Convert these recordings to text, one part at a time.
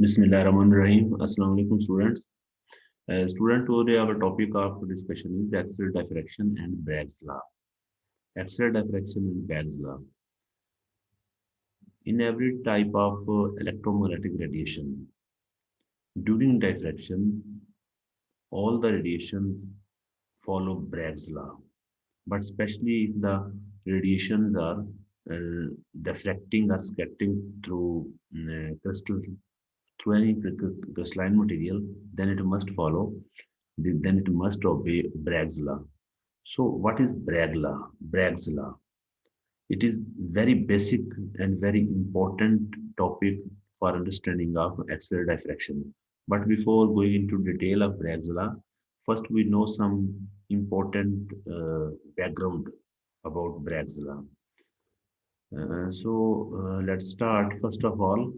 Bismillahirrahmanirrahim. Assalamu alaikum, students. Today our topic of discussion is axial diffraction and Bragg's law. Axial diffraction and Bragg's law. In every type of electromagnetic radiation, during diffraction, all the radiations follow Bragg's law. But especially if the radiations are deflecting or scattering through through any crystalline material, then it must follow, then it must obey Bragg's law. So, what is Bragg law? Bragg's law. It is very basic and very important topic for understanding of axial diffraction. But before going into detail of Bragg's law, first we know some important background about Bragg's law. Let's start. First of all,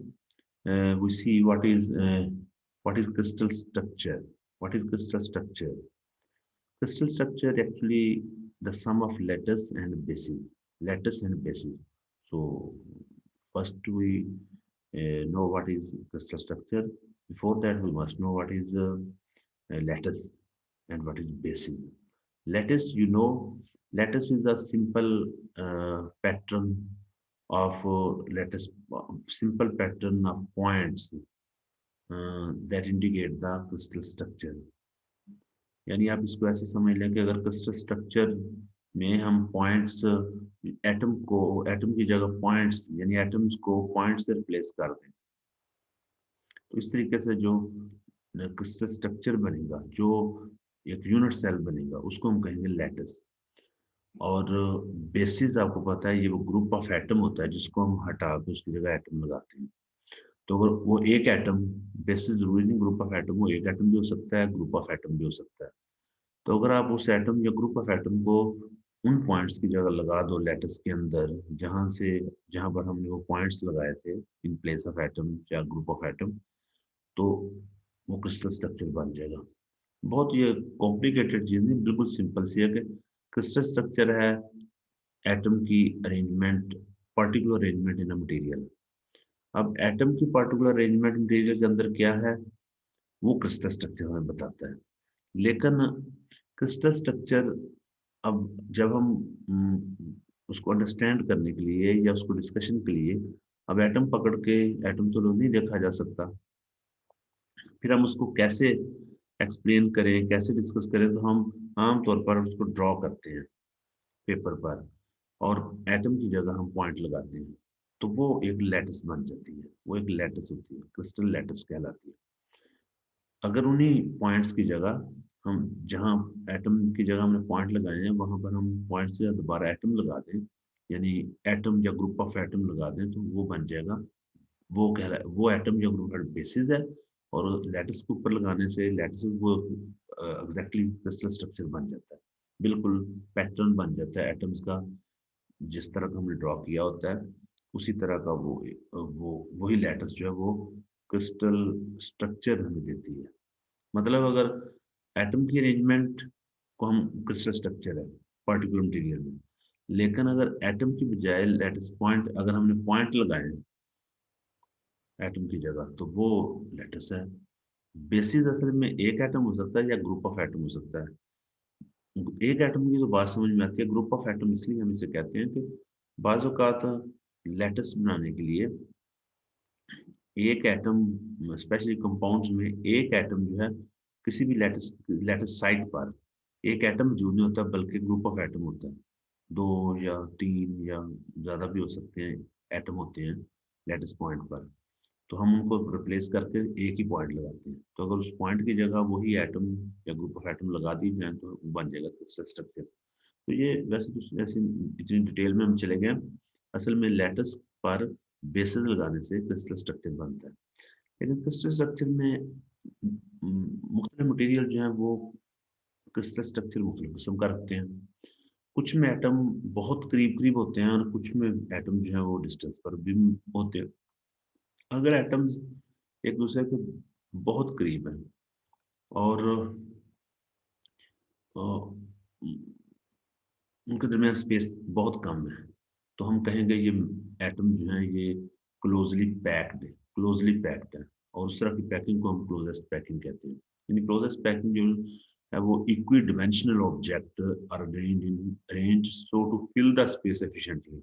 we see what is crystal structure. What is crystal structure? Crystal structure actually the sum of lattice and basis. Lattice and basis. So first we know what is crystal structure. Before that, we must know what is lattice and what is basis. Lattice, lattice is a simple pattern of simple pattern of points that indicate the crystal structure. यानी आप इसको ऐसे समझ लें कि अगर crystal structure में हम पॉइंट्स एटम की जगह पॉइंट्स यानी एटम्स को पॉइंट्स से रिप्लेस कर दें, तो इस तरीके से जो क्रिस्टल स्ट्रक्चर बनेगा, जो एक यूनिट सेल बनेगा, उसको हम कहेंगे लैटिस। और बेसिस आपको पता है ये वो ग्रुप ऑफ एटम होता है जिसको हम हटा के उसकी जगह एटम लगाते हैं। तो अगर वो एक एटम, बेसिस जरूरी नहीं ग्रुप ऑफ एटम, वो एक एटम भी हो सकता है, ग्रुप ऑफ एटम भी हो सकता है। तो अगर आप उस एटम या ग्रुप ऑफ एटम को उन पॉइंट्स की जगह लगा दो लैटिस के अंदर, जहां पर हमने वो पॉइंट्स लगाए थे इन प्लेस ऑफ एटम या ग्रुप ऑफ एटम, तो वो क्रिस्टल स्ट्रक्चर बन जाएगा। बहुत ये कॉम्प्लिकेटेड चीज नहीं, बिल्कुल सिंपल सी है कि क्रिस्टल स्ट्रक्चर है एटम की arrangement, particular arrangement in a material. अब एटम की पर्टिकुलर अरेंजमेंट मटेरियल के अंदर क्या है, वो क्रिस्टल स्ट्रक्चर हमें बताता है। लेकिन क्रिस्टल स्ट्रक्चर अब जब हम उसको अंडरस्टैंड करने के लिए या उसको डिस्कशन के लिए अब एटम पकड़ के, एटम तो नहीं देखा जा सकता, फिर हम उसको कैसे एक्सप्लेन करें, कैसे डिस्कस करें, तो हम आमतौर पर उसको ड्रॉ करते हैं पेपर पर और एटम की जगह हम पॉइंट लगाते हैं, तो वो एक लैटिस बन जाती है। वो एक लैटिस होती है, क्रिस्टल लैटिस कहलाती है। अगर उन्हीं पॉइंट्स की जगह हम, जहाँ एटम की जगह हमने पॉइंट लगाए हैं, वहां पर हम पॉइंट से दोबारा एटम लगा दें, यानी एटम या ग्रुप ऑफ एटम लगा दें, तो वो बन जाएगा, वो कह रहा है वो एटम या ग्रुप बेसिस है। और लैटिस के ऊपर लगाने से लैटिस वो एग्जैक्टली क्रिस्टल स्ट्रक्चर बन जाता है, बिल्कुल पैटर्न बन जाता है एटम्स का, जिस तरह का हमने ड्रॉ किया होता है उसी तरह का वो वही लैटिस जो है वो क्रिस्टल स्ट्रक्चर हमें देती है। मतलब अगर एटम की अरेंजमेंट को हम क्रिस्टल स्ट्रक्चर है पर्टिकुलर मटेरियल में, लेकिन अगर एटम की बजाय लैटिस पॉइंट, अगर हमने पॉइंट लगाए एटम की जगह, तो वो लैटिस है। बेसिस असल में एक एटम हो सकता है या ग्रुप ऑफ एटम हो सकता है। एक एटम की जो बात समझ में आती है, ग्रुप ऑफ एटम इसलिए हम इसे कहते हैं कि बाज़ औक़ात लैटिस बनाने के लिए एक एटम, स्पेशली कंपाउंड्स में एक एटम जो है किसी भी लैटिस लैटिस साइट पर एक एटम मौजूद नहीं होता, बल्कि ग्रुप ऑफ एटम होता है। दो या तीन या ज़्यादा भी हो सकते हैं एटम होते हैं लैटिस पॉइंट पर, तो हम उनको रिप्लेस करके एक ही पॉइंट लगाते हैं। तो अगर उस पॉइंट की जगह वही एटम या ग्रुप ऑफ एटम लगा दी जाए तो बन जाएगा क्रिस्टल स्ट्रक्चर। तो ये वैसे तो ऐसे इतनी डिटेल में हम चले गए, असल में लैटिस पर बेसिस लगाने से क्रिस्टल स्ट्रक्चर बनता है। लेकिन क्रिस्टल स्ट्रक्चर में मुख्तलिफ मटेरियल जो है वो क्रिस्टल स्ट्रक्चर मुख्तलिफ किस्म का रखते हैं। कुछ में एटम बहुत करीब करीब होते हैं और कुछ में एटम जो है वो डिस्टेंस पर भी होते हैं। अगर एटम्स एक दूसरे के बहुत करीब हैं और अ, उनके दरमियान स्पेस बहुत कम है, तो हम कहेंगे ये एटम जो है ये क्लोजली पैक्ड है, क्लोजली पैक्ड है। और उस तरह की पैकिंग को हम क्लोजेस्ट पैकिंग कहते हैं। यानी क्लोजेस्ट पैकिंग जो है वो equidimensional object are arranged so to fill the space efficiently,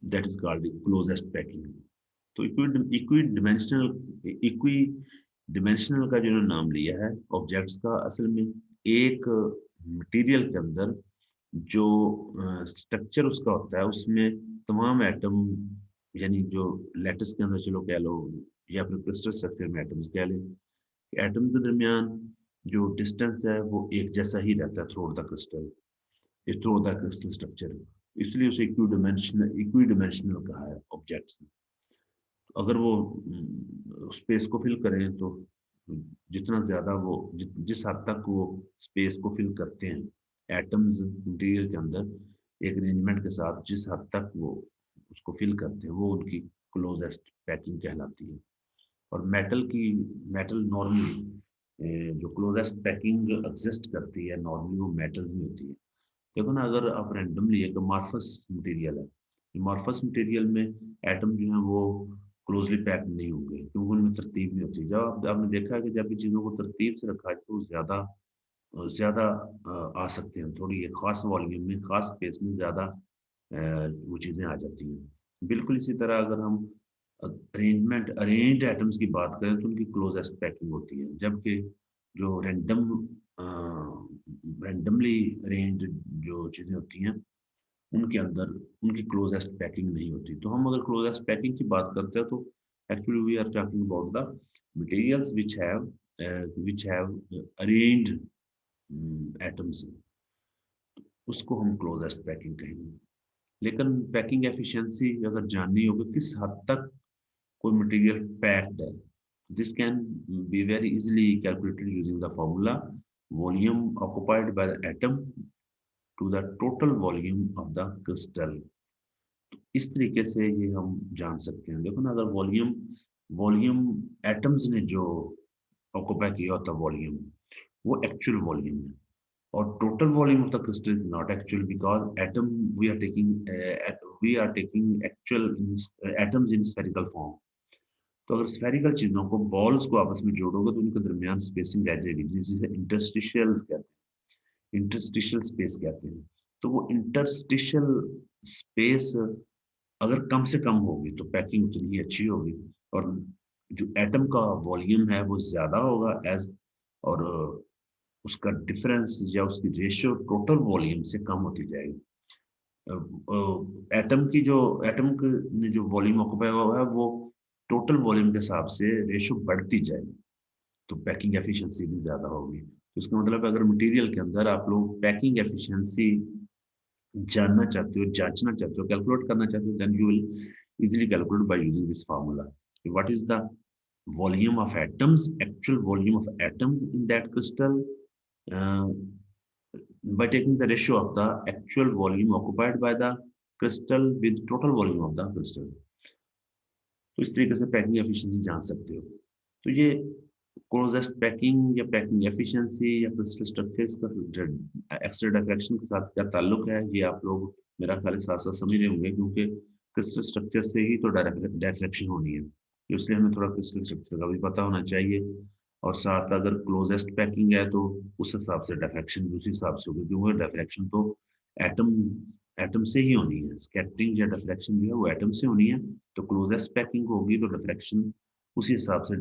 that is called closest packing. तो इक्वी डिमेंशनल का जो नाम लिया है ऑब्जेक्ट्स का, असल में एक मटेरियल के अंदर जो स्ट्रक्चर उसका होता है उसमें तमाम एटम, यानी जो लैटिस के अंदर चलो कह लो या फिर क्रिस्टल स्ट्रक्चर में एटम्स कह लें, एटम के दरमियान जो डिस्टेंस है वो एक जैसा ही रहता है थ्रू द क्रिस्टल स्ट्रक्चर, इसलिए उसे इक्वी डिमेंशनल कहा है ऑब्जेक्ट्स। अगर वो स्पेस को फिल करें तो जितना ज्यादा वो जिस हद तक वो स्पेस को फिल करते हैं एटम्स मटेरियल के अंदर एक अरेंजमेंट के साथ, जिस हद तक वो उसको फिल करते हैं वो उनकी क्लोजेस्ट पैकिंग कहलाती है। और मेटल नॉर्मली जो क्लोजेस्ट पैकिंग एग्जिस्ट करती है नॉर्मली वो मेटल्स में होती है। देखो ना, अगर आप रैंडमली एक अमॉर्फस मटेरियल है, अमॉर्फस मटेरियल में एटम जो है वो क्लोजली पैक नहीं होंगे क्योंकि उनमें तरतीब नहीं होती। जब आपने देखा है कि जब भी चीज़ों को तरतीब से रखा जाए तो ज्यादा ज्यादा आ सकते हैं, थोड़ी एक खास वॉल्यूम में खास स्पेस में ज्यादा वो चीज़ें आ जाती हैं। बिल्कुल इसी तरह अगर हम अरेंज्ड एटम्स की बात करें तो उनकी क्लोजेस्ट पैकिंग होती है, जबकि जो रैंडमली अरेंज्ड जो चीज़ें होती हैं उनके अंदर उनकी क्लोजेस्ट पैकिंग नहीं होती। तो हम अगर क्लोजेस्ट पैकिंग की बात करते हैं तो actually we are talking about the materials which have arranged atoms, उसको हम क्लोजेस्ट पैकिंग कहेंगे। लेकिन पैकिंग एफिशिएंसी अगर जाननी होगी किस हद तक कोई मटेरियल पैक्ड है, this can be very easily calculated using the formula volume occupied by the atom to the total volume of the crystal. इस तरीके से ये हम जान सकते हैं। देखो ना, अगर वॉल्यूम वॉल्यूम एटम्स ने जो ऑक्युपाई किया होता वॉल्यूम वो एक्चुअल वॉल्यूम है, और total volume of the crystal is not actual because atom we are taking actual atoms in spherical form. तो अगर स्फेरिकल चीजों को बॉल्स को आपस में जोड़ोगे तो उनके दरमियान स्पेसिंग रह जाएगी जिसे इंटरस्टिशियल कहते हैं, इंटरस्टिशियल स्पेस कहते हैं। तो वो इंटरस्टिशियल स्पेस अगर कम से कम होगी तो पैकिंग उतनी ही अच्छी होगी, और जो एटम का वॉल्यूम है वो ज्यादा होगा एज, और उसका डिफरेंस या उसकी रेशियो टोटल वॉल्यूम से कम होती जाएगी। एटम की जो एटम ने जो वॉल्यूम ऑक्युपाई हुआ है वो टोटल वॉल्यूम के हिसाब से रेशियो बढ़ती जाएगी, तो पैकिंग एफिशिएंसी भी ज्यादा होगी। तो इसका मतलब अगर मटेरियल के अंदर आप लोग पैकिंग एफिशिएंसी जानना चाहते हो, जांचना चाहते हो, कैलकुलेट करना चाहते हो, then you will easily calculate by using this formula. What is the volume of atoms, actual volume of atoms in that crystal, uh, by taking the ratio of the actual volume occupied by the crystal with total volume of the crystal। तो इस तरीके से packing efficiency जान सकते हो। तो ये closest packing या पैकिंग एफिशिएंसी या क्रिस्टल स्ट्रक्चर्स का एक्स-रे डिफ्रैक्शन के साथ क्या ताल्लुक है, ये आप लोग मेरा ख्याल साथ साथ समझ रहे होंगे, क्योंकि क्रिस्टल स्ट्रक्चर से ही तो डायरेक्शन होनी है, इसलिए हमें थोड़ा क्रिस्टल स्ट्रक्चर का भी पता होना चाहिए। और साथ अगर क्लोजेस्ट पैकिंग है तो उस हिसाब से डिफ्रैक्शन भी उसी हिसाब से होगी, क्योंकि डिफ्रैक्शन तो एटम एटम से ही होनी है, स्कैटरिंग या डिफ्रैक्शन जो है वो एटम से होनी है। तो क्लोजेस्ट पैकिंग होगी तो डिफ्रैक्शन उसी हिसाब से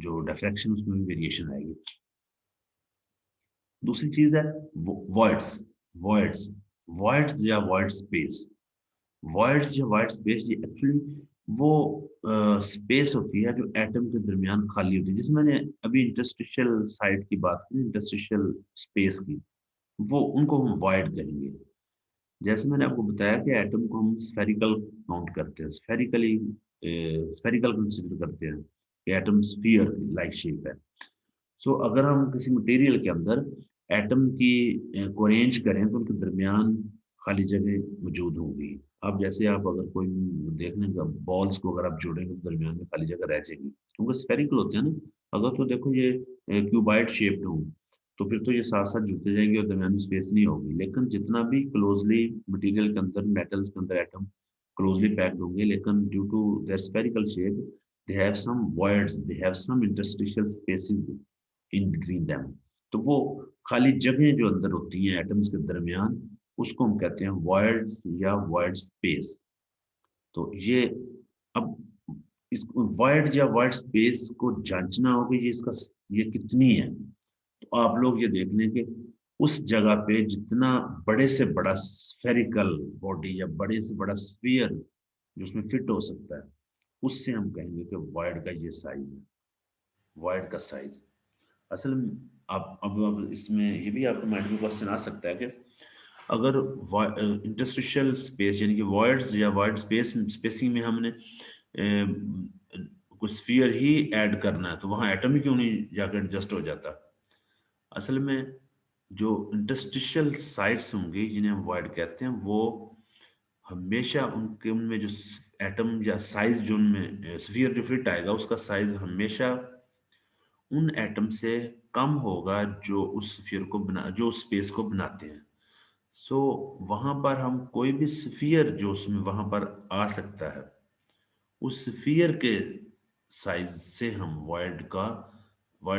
जो डिफ्रैक्शन उसमें भी वेरिएशन आएगी। दूसरी चीज है वॉइड्स वॉइड्स वॉइड्स या वॉइड स्पेस। वॉइड्स या वाइड स्पेस ये एक्चुअली वो स्पेस होती है जो एटम के दरमियान खाली होती है, जिसमें मैंने अभी इंटरस्टिशियल साइड की बात की, इंटरस्टिशियल स्पेस की, वो उनको हम वॉइड कहेंगे। जैसे मैंने आपको बताया कि एटम को हम स्फेरिकल काउंट करते हैं, स्फेरिकल कंसिडर करते हैं कि एटम स्फीयर लाइक शेप है। सो अगर हम किसी मटेरियल के अंदर एटम की को अरेंज करें तो उनके दरमियान खाली जगह मौजूद होगी। अब जैसे आप अगर कोई देखने का बॉल्स को अगर आप जोड़ेंगे तो दरमियान में खाली जगह रह जाएगी क्योंकि स्फेरिकल होते हैं ना। अगर तो देखो ये क्यूबाइड शेप्ड हो तो फिर तो ये साथ साथ जुड़ते जाएंगे और दरमियान में स्पेस नहीं होगी। लेकिन जितना भी क्लोजली मटेरियल के अंदर मेटल्स के अंदर एटम क्लोजली पैक्ड होंगे, लेकिन due to their spherical shape they have some voids, they have some interstitial spaces in between them. तो वो खाली जगहें जो अंदर होती हैं एटम्स के दरमियान, उसको हम कहते हैं वॉइड्स या वॉइड स्पेस। तो ये अब इस वॉइड या वॉइड स्पेस को जांचना होगा, ये इसका ये कितनी है। तो आप लोग ये देख लें कि उस जगह पे जितना बड़े से बड़ा स्फेरिकल बॉडी या बड़े से बड़ा स्फीयर जो उसमें फिट हो सकता है, उससे हम कहेंगे कि वॉइड का ये साइज है, वॉइड का साइज। असल में आप अब इसमें ये भी आपके माइंड में क्वेश्चन आ सकता है कि अगर इंटरस्टिशियल स्पेस यानी कि वॉइड्स या वॉइड स्पेस स्पेसिंग में हमने कुछ स्फीयर ही ऐड करना है, तो वहां एटम ही क्यों नहीं जाकर एडजस्ट हो जाता। असल में जो इंटरस्टिशियल साइट्स होंगी जिन्हें हम वॉइड कहते हैं, वो हमेशा उनके उनमें जो एटम या साइज जो उनमें स्फीयर जो फिट आएगा उसका साइज हमेशा उन एटम से कम होगा जो उस स्फीयर को बना जो स्पेस को बनाते हैं। सो वहां पर हम कोई भी स्फीयर जो उसमें वहां पर आ सकता है, उस स्फीयर के साइज से हम वॉइड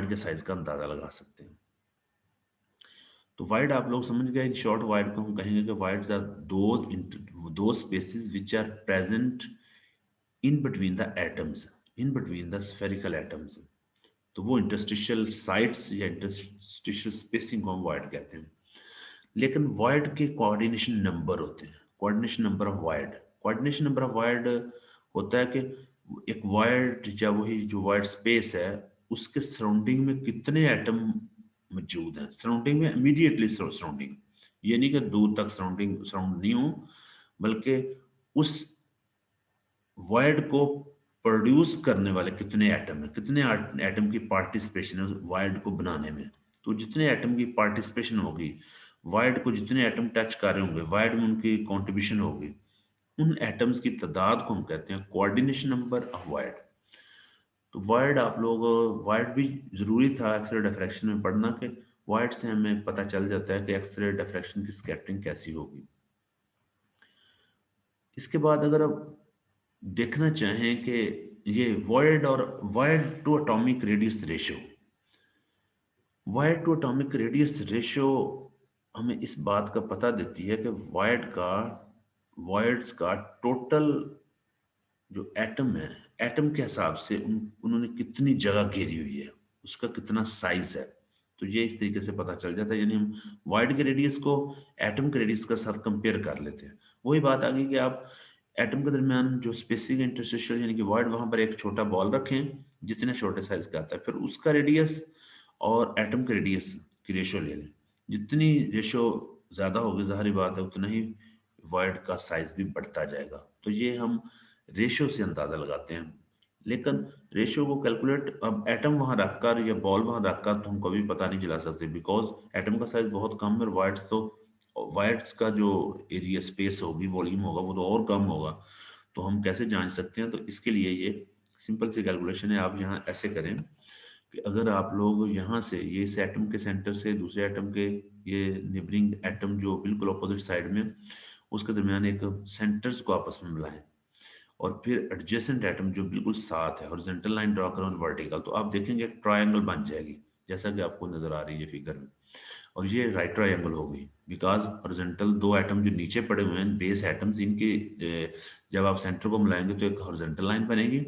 के साइज का अंदाजा लगा सकते हैं। तो वाइड आप लोग समझ गए, इन शॉर्ट वाइड को हम कहेंगे कि voids are the spaces which are present in between the atoms, in between the spherical atoms. तो वो इंटरस्टिशियल साइट्स या इंटरस्टिशियल स्पेसिंग को हम वाइड कहते हैं। लेकिन वाइड के कोऑर्डिनेशन नंबर होते हैं, coordination number of wide. Coordination number of wide होता है कि एक वाइड या वही जो वाइड स्पेस है उसके सराउंडिंग में कितने एटम मौजूद हैं, सराउंडिंग में इमीडिएटली सराउंडिंग, ये नहीं कि दूर तक सराउंडिंग सराउंड नहीं हो, बल्कि उस वॉइड को प्रोड्यूस करने वाले कितने एटम है, कितने एटम की पार्टिसिपेशन है वॉइड को बनाने में। तो जितने एटम की पार्टिसिपेशन होगी, वॉइड को जितने एटम टच कर रहे होंगे, वॉइड में उनकी कंट्रीब्यूशन होगी, उन एटम्स की तादाद को हम कहते हैं कोऑर्डिनेशन नंबर ऑफ वॉइड। तो वॉइड आप लोग वॉइड भी जरूरी था एक्सरे डिफ्रैक्शन में पढ़ना कि वॉइड से हमें पता चल जाता है कि एक्सरे डिफ्रैक्शन की स्कैटरिंग कैसी होगी। इसके बाद अगर आप देखना चाहें कि ये वॉइड और void to atomic radius ratio, void to atomic radius ratio हमें इस बात का पता देती है कि वॉइड्स का टोटल जो एटम है, एटम के हिसाब से उन्होंने कितनी जगह घेरी हुई है, उसका कितना साइज है। तो ये इस तरीके से पता चल जाता है, यानी हम वॉइड के रेडियस को एटम के रेडियस के साथ कंपेयर कर लेते हैं। वही बात आ गई कि आप एटम के दरमियान जो स्पेसिफिक इंटरस्टिशियल यानी कि वॉइड, वहां पर एक छोटा बॉल रखें जितने छोटे साइज का आता है, फिर उसका रेडियस और एटम के रेडियस की रेशियो ले लें। जितनी रेशियो ज्यादा होगी, जाहिर बात है उतना ही वॉइड का साइज भी बढ़ता जाएगा। तो ये हम रेशियो से अंदाजा लगाते हैं। लेकिन रेशियो को कैलकुलेट अब एटम वहां रखकर या बॉल वहां रखकर तो हम कभी पता नहीं चला सकते, बिकॉज एटम का साइज बहुत कम है और वाइड्स का जो एरिया स्पेस होगी, वॉल्यूम होगा, वो तो और कम होगा। तो हम कैसे जांच सकते हैं? तो इसके लिए ये सिंपल सी कैलकुलेशन है। आप यहाँ ऐसे करें कि अगर आप लोग यहाँ से ये इस एटम के सेंटर से दूसरे एटम के ये नेबरिंग एटम जो बिल्कुल अपोजिट साइड में, उसके दरमियान एक सेंटर्स को आपस में मिलाएं, और फिर एडजेसेंट एटम जो बिल्कुल साथ है, हॉरिजॉन्टल लाइन ड्रॉ करो वर्टिकल, तो आप देखेंगे एक ट्रायंगल बन जाएगी, जैसा कि आपको नजर आ रही है फिगर में। और ये राइट ट्रायंगल होगी, बिकॉज हॉरिजॉन्टल दो एटम जो नीचे पड़े हुए हैं बेस एटम्स, इनके जब आप सेंटर को मिलाएंगे तो एक हॉरिजॉन्टल लाइन बनेगी।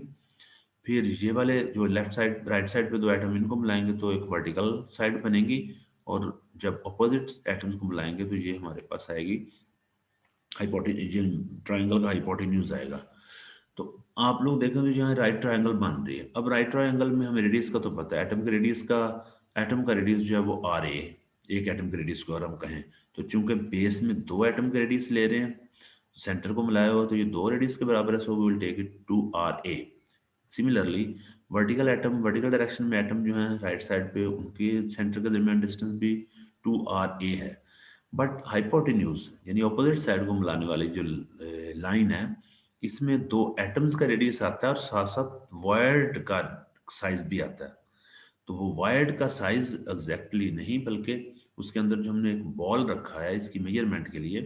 फिर ये वाले जो लेफ्ट साइड राइट साइड पे दो एटम, इनको मिलाएंगे तो एक वर्टिकल साइड बनेगी। और जब अपोजिट एटम्स को मिलाएंगे तो ये हमारे पास आएगी हाइपोटेन्यूज, ट्रायंगल का हाइपोटेन्यूज आएगा। तो आप लोग देखें तो यहाँ राइट ट्रायंगल बन रही है। अब राइट ट्रायंगल में हमें रेडियस का तो पता है, एटम का रेडियस जो है वो आर ए, एक एटम के रेडियस को अगर हम कहें, तो चूंकि बेस में दो एटम के रेडियस ले रहे हैं, सेंटर को मिलाया हुआ, तो ये दो रेडियस के बराबर है, so we will take it two R A. Similarly vertical direction में एटम जो है राइट साइड पे, उनके सेंटर के दरमियान डिस्टेंस भी टू आर ए है। बट हाइपोटेन्यूज यानी ऑपोजिट साइड को मिलाने वाली जो लाइन है, इसमें दो एटम्स का रेडियस आता है और साथ साथ वायर्ड का साइज भी आता है। तो वो वायर्ड का साइज एग्जैक्टली नहीं, बल्कि उसके अंदर जो हमने एक बॉल रखा है इसकी मेजरमेंट के लिए,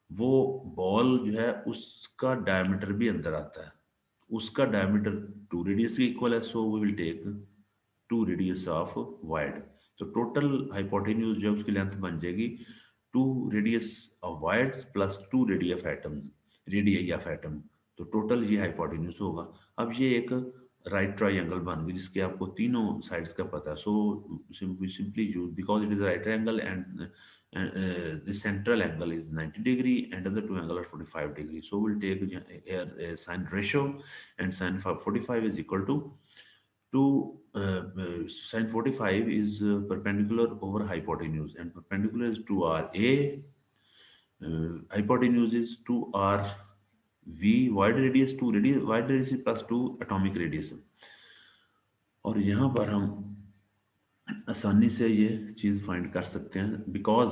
वो बॉल जो है उसका डायमीटर भी अंदर आता है, उसका डायमीटर 2 रेडियस के इक्वल है, so we will take 2 radius of void. तो टोटल हाइपोटेन्यूज जो है उसकी लेंथ बन जाएगी 2 radius of void plus 2 radius of atom. तो टोटल ये हाइपोटेन्यूज होगा। अब ये एक राइट ट्राइंगल बन गई जिसके आपको तीनों साइड्स का पता है, so we simply use because it is right triangle and the central angle is 90 degree and other two angle are 45 degree, so we'll take here a sine ratio, and sine 45 is equal to sine 45 is perpendicular over hypotenuse, and perpendicular is 2RA, hypotenuse is 2RV, wide radius 2 radius, wide radius is plus 2 atomic radius। और यहाँ पर हम आसानी से ये चीज find कर सकते हैं, because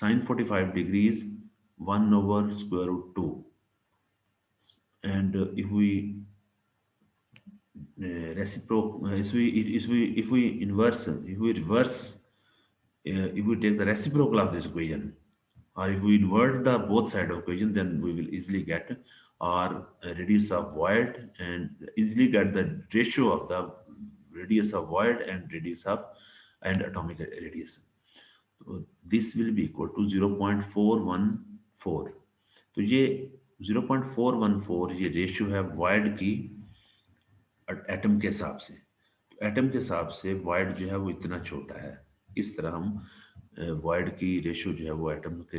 sign 45 degree is 1/√2, and if we inverse, if we reverse, if we take the reciprocal of this equation, or if we invert the both side of equation, then we will easily get our radius of void and easily get the ratio of the radius of void and radius of and atomic radius. So this will be equal to 0.414। तो ये 0.414 ये ratio है wide की atom के हिसाब से। Atom के हिसाब से वाइड जो है वो इतना छोटा है। इस तरह हम वाइड की रेशियो जो है वो एटम के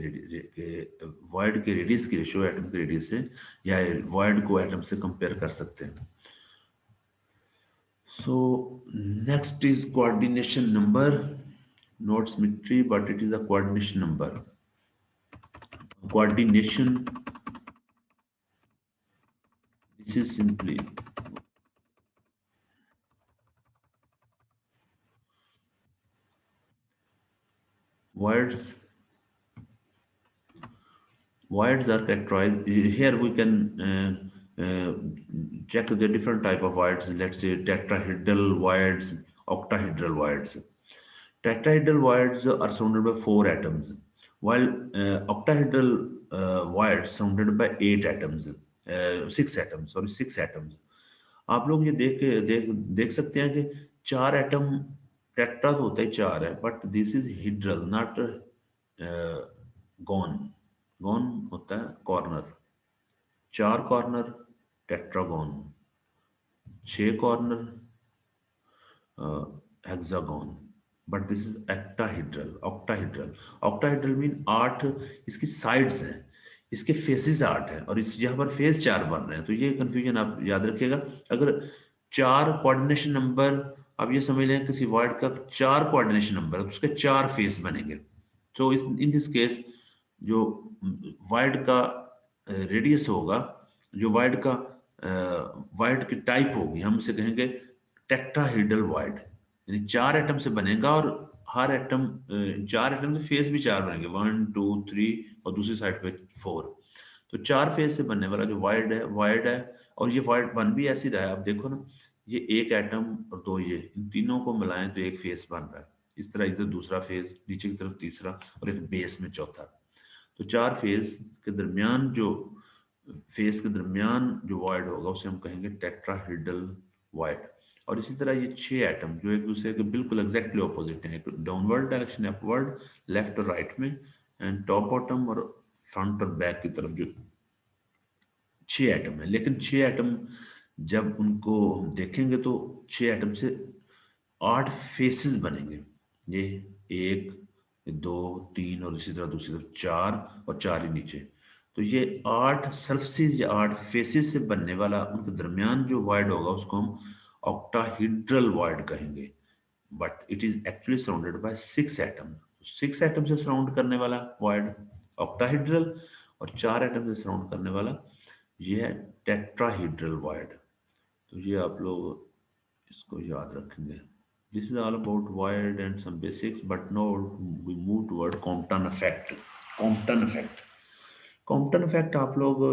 वाइड के रेडियस की रेशियो एटम के रेडियस से या वाइड को एटम से कंपेयर कर सकते हैं। So next is coordination number, not symmetry but it is a coordination number। coordination, this is simply words are characterized here. We can check the different type of voids, let's say tetrahedral voids, octahedral voids। Tetrahedral voids are surrounded by 4 atoms, while octahedral voids surrounded by 8 atoms, 6 atoms, sorry 6 atoms। आप लोग ये देख सकते हैं कि 4 atom, tetra तो होता है 4 है, but this is hedral not gon. Gon होता है corner, 4 corner tetragon, 6 corner hexagon, but this is octahedral octahedral. Octahedral mean 8 इसकी साइड्स हैं, इसके फेसेस 8 हैं और इस यहाँ पर फेस 4 बन रहे हैं। तो ये कंफ्यूजन आप याद रखिएगा। अगर 4 कोऑर्डिनेशन नंबर, आप ये समझ लें किसी वर्ड का 4 कोऑर्डिनेशन नंबर, उसके 4 फेस बनेंगे। तो इस इन दिस केस जो वर्ड का रेडियस होगा, जो वर्ड का वर्ड की टाइप होगी, हम इसे कहेंगे टेट्राहेड्रल वर्ड, यानी 4 एटम से बनेगा और हर एटम 4 एटम से फेस भी 4 बनेंगे, 1 2 3 और दूसरी साइड पे 4। तो 4 फेस से बनने वाला जो वाइड है और ये वाइड बन भी ऐसी रहा है। आप देखो ना, ये एक एटम और 2 ये, इन तीनों को मिलाएं तो एक फेस बन रहा है। इस तरह इधर दूसरा फेस, नीचे की तरफ तीसरा और एक बेस में चौथा। तो 4 फेस के दरमियान जो वाइड होगा उसे हम कहेंगे टेट्राहेड्रल वाइड। और इसी तरह ये 6 एटम जो एक दूसरे के बिल्कुल एग्जैक्टली ऑपोजिट हैं, डाउनवर्ड डायरेक्शन, अपवर्ड, लेफ्ट और राइट में, एंड टॉप बॉटम और फ्रंट और बैक की तरफ जो 6 एटम है। लेकिन 6 एटम जब उनको हम देखेंगे तो 6 एटम से 8 फेसेस बनेंगे। ये 1 2 3 और इसी तरह दूसरी तरफ 4 और 4 ही नीचे। तो ये 8 सरफेसेस या 8 फेसेस से बनने वाला उनके दरमियान जो वाइड होगा उसको हम ऑक्टाहेड्रल वाइड कहेंगे। But it is actually surrounded by 6 atom. 6 atom से सराउंड करने वाला वाइड ऑक्टाहेड्रल और 4 एटम से सराउंड करने वाला ये है टेट्राहेड्रल वाइड। तो ये आप लोग इसको याद रखेंगे। This is all about wired and some basics, but now we move toward Compton effect। Compton effect, Compton effect आप लोग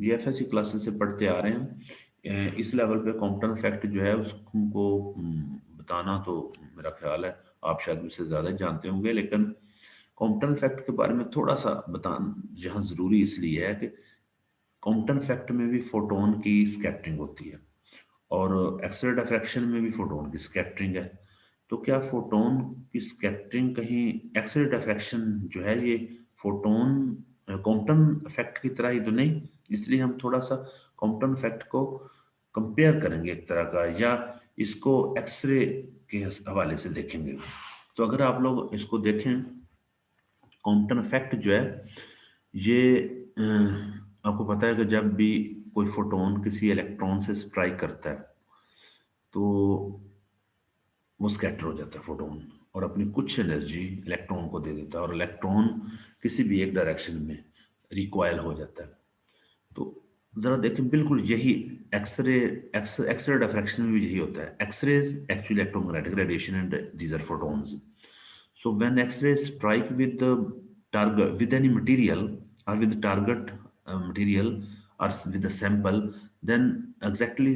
ये एफएससी क्लासेस से पढ़ते आ रहे हैं। इस लेवल पे Compton effect जो है उसको बताना तो मेरा ख्याल है आप शायद मुझसे ज़्यादा जानते होंगे, लेकिन कॉम्पटन इफेक्ट के बारे में थोड़ा सा बताना यहाँ जरूरी इसलिए है कि कॉम्पटन इफेक्ट में भी फोटोन की स्कैटरिंग होती है और एक्सरे डिफ्रैक्शन में भी फोटोन की स्कैटरिंग है। तो क्या फोटोन की स्कैटरिंग कहीं एक्सरे डिफ्रैक्शन जो है ये फोटोन कॉम्पटन इफेक्ट की तरह ही तो नहीं? इसलिए हम थोड़ा सा कॉम्पटन इफेक्ट को कंपेयर करेंगे एक तरह का, या इसको एक्सरे के हवाले से देखेंगे। तो अगर आप लोग इसको देखें, कॉम्पटन इफेक्ट जो है ये आपको पता है कि जब भी कोई फोटोन किसी इलेक्ट्रॉन से स्ट्राइक करता है तो वो स्कैटर हो जाता है फोटोन, और अपनी कुछ एनर्जी इलेक्ट्रॉन को दे देता है, और इलेक्ट्रॉन किसी भी एक डायरेक्शन में रिकॉइल हो जाता है। तो जरा देखें, बिल्कुल यही एक्सरे एक्सरे डिफ्रैक्शन में भी यही होता है। X ray actually electromagnetic radiation and these are photons. So when X-rays strike with the target, with any material or with the target material or with the sample, then exactly